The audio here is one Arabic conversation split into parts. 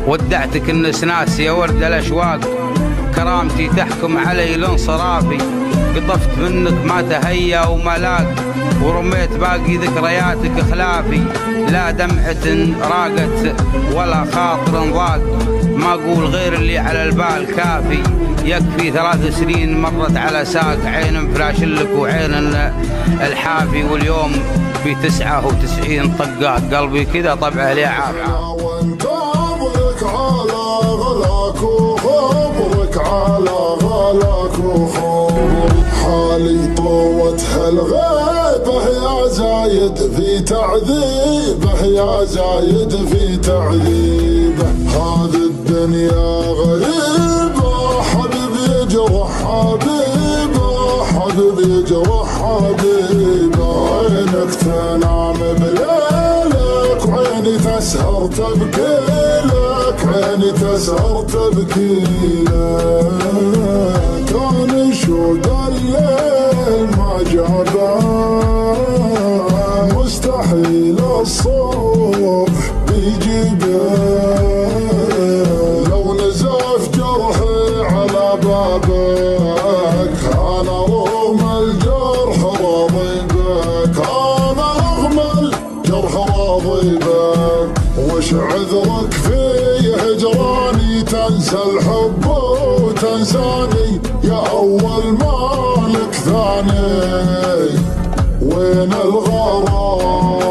ودعتك الناس ناس يا ورد الأشواق، كرامتي تحكم علي الانصرافي، قطفت منك ما تهيا وملاك، ورميت باقي ذكرياتك خلافي. لا دمعة راقت ولا خاطر ضاق، ما أقول غير اللي على البال كافي. يكفي 3 سنين مرت على ساق، عين مفلاش لك وعين الحافي، واليوم في 99 طقات قلبي كذا طبعه ليه عافية. وانتظرك على غلاك وخبرك على غلاك وخبرك، حالي طوت هالغيبه يا زايد في تعذيبه، يا زايد في تعذيبه. هذه الدنيا غريبه، حبيب يجرح حبيبه، حبيب يجرح حبيبه. عينك تنام بليلك وعيني تسهر تبكي لك، عيني تسهر تبكي لك. كان شوق الليل ما جابه، مستحيل الصبح بيجيبه. لو نزف جرحي على بابك، انا رغم الجرح راضي بك، انا رغم الجرح راضي بك. وش عذرك في هجراني، تنسى الحب وتنساني، يا اول مالك ثاني. وين الغرام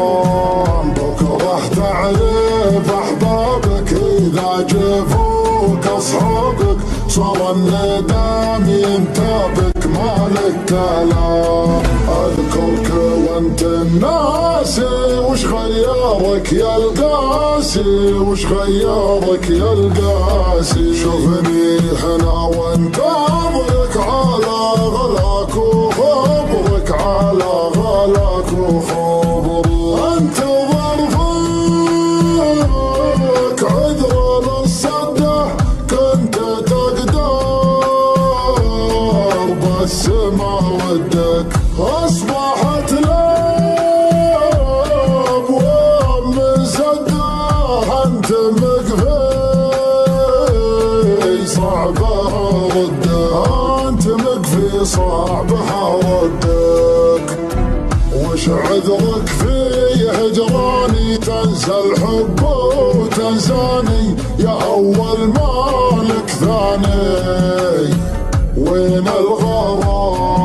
بكره تعرف احبابك، اذا جفوك اصحابك صار الندم ينتابك، مالك كلام. اذكرك وانت الناسي، وش غيرك يا القاسي، وش غيرك يا القاسي. شوفني هنا وانتظرك على غلاك وخبرك، على غلاك وخبرك. انتظر فيك عذر للصده، كنت تقدر بس ما ودك. اصبحت الابواب مسده، انت مقفي صعبها ردك، انت مقفي صعبها ردك. وش عذرك في هجراني، تنسى الحب وتنساني، يا اول مالك ثاني. وين الغرام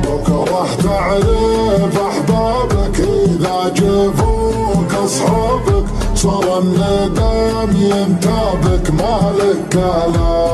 بكره تعرف احبابك، اذا جفوك اصحابك صار الندم ينتابك، مالك كلام.